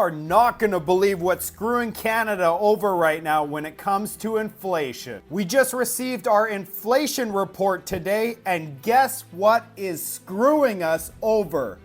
are not going to believe what's screwing Canada over right now when it comes to inflation. We just received our inflation report today, and guess what is screwing us over?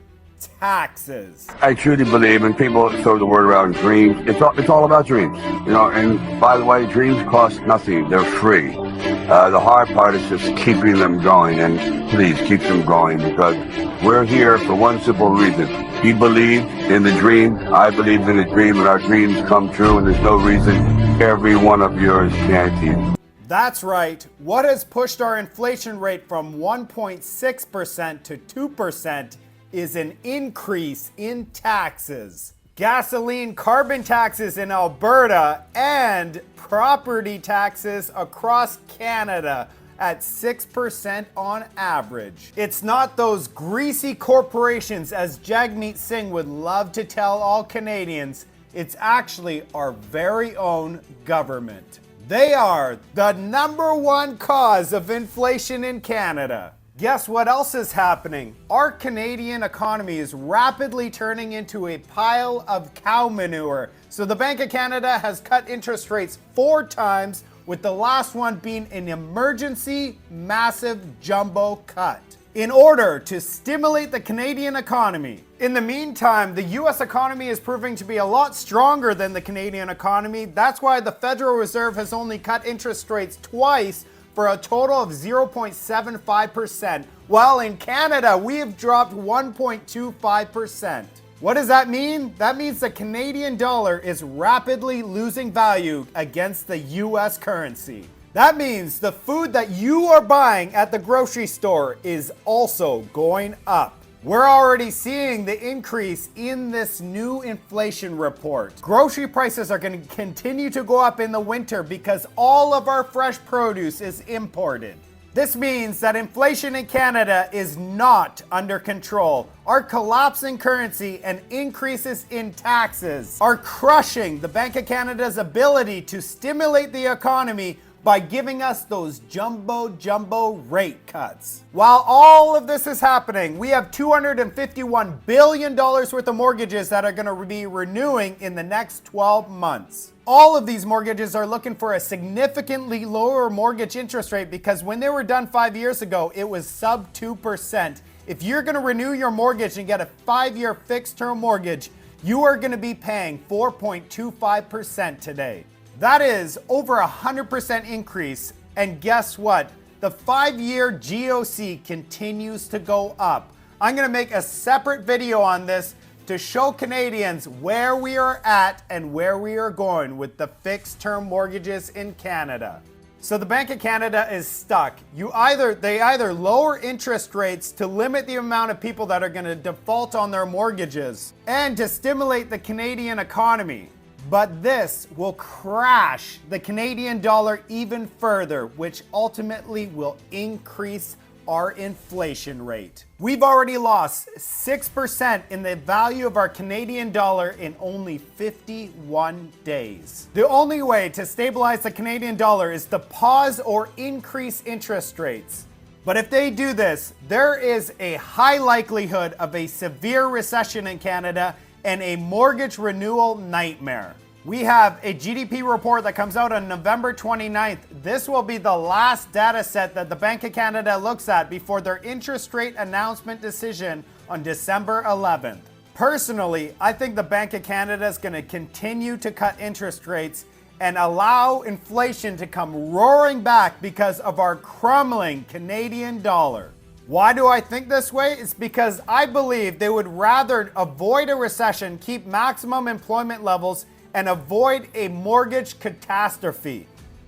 Taxes. I truly believe, and people throw the word around dreams. It's all about dreams, and by the way, dreams cost nothing. They're free. The hard part is just keeping them going, and please keep them going, because we're here for one simple reason. He believed in the dream, I believe in the dream, and our dreams come true, and there's no reason every one of yours can't either. That's right. What has pushed our inflation rate from 1.6% to 2% is an increase in taxes. Gasoline carbon taxes in Alberta and property taxes across Canada at 6% on average. It's not those greasy corporations, as Jagmeet Singh would love to tell all Canadians. It's actually our very own government. They are the #1 cause of inflation in Canada. Guess what else is happening? Our Canadian economy is rapidly turning into a pile of cow manure. So the Bank of Canada has cut interest rates 4 times, with the last one being an emergency massive jumbo cut in order to stimulate the Canadian economy. In the meantime, the US economy is proving to be a lot stronger than the Canadian economy. That's why the Federal Reserve has only cut interest rates twice, for a total of 0.75%, while in Canada we have dropped 1.25%. What does that mean? That means the Canadian dollar is rapidly losing value against the US currency. That means the food that you are buying at the grocery store is also going up. We're already seeing the increase in this new inflation report. Grocery prices are going to continue to go up in the winter because all of our fresh produce is imported. This means that inflation in Canada is not under control. Our collapsing currency and increases in taxes are crushing the Bank of Canada's ability to stimulate the economy by giving us those jumbo rate cuts. While all of this is happening, we have $251 billion worth of mortgages that are going to be renewing in the next 12 months. All of these mortgages are looking for a significantly lower mortgage interest rate because when they were done 5 years ago, it was sub 2%. If you're going to renew your mortgage and get a 5-year fixed term mortgage, you are going to be paying 4.25% today. That is over 100% increase, and guess what? The 5-year GOC continues to go up. I'm going to make a separate video on this to show Canadians where we are at and where we are going with the fixed term mortgages in Canada. So the Bank of Canada is stuck. They either lower interest rates to limit the amount of people that are going to default on their mortgages and to stimulate the Canadian economy. But this will crash the Canadian dollar even further, which ultimately will increase our inflation rate. We've already lost 6% in the value of our Canadian dollar in only 51 days. The only way to stabilize the Canadian dollar is to pause or increase interest rates. But if they do this, there is a high likelihood of a severe recession in Canada and a mortgage renewal nightmare. We have a GDP report that comes out on November 29th. This will be the last data set that the Bank of Canada looks at before their interest rate announcement decision on December 11th. Personally, I think the Bank of Canada is going to continue to cut interest rates and allow inflation to come roaring back because of our crumbling Canadian dollar. Why do I think this way? It's because I believe they would rather avoid a recession, keep maximum employment levels, and avoid a mortgage catastrophe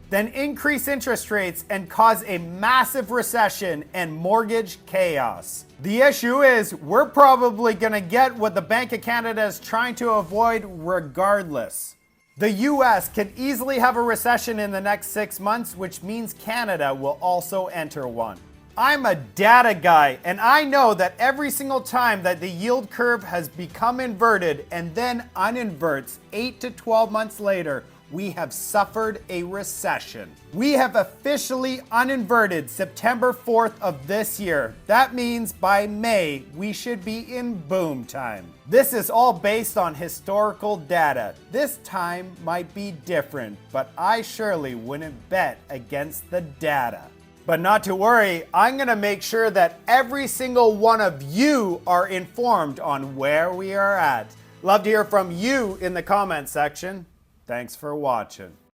than increase interest rates and cause a massive recession and mortgage chaos. The issue is we're probably going to get what the Bank of Canada is trying to avoid regardless. The US can easily have a recession in the next 6 months, which means Canada will also enter one. I'm a data guy, and I know that every single time that the yield curve has become inverted and then uninverts 8 to 12 months later, we have suffered a recession. We have officially uninverted September 4th of this year. That means by May, we should be in boom time. This is all based on historical data. This time might be different, but I surely wouldn't bet against the data. But not to worry, I'm going to make sure that every single one of you are informed on where we are at. Love to hear from you in the comment section. Thanks for watching.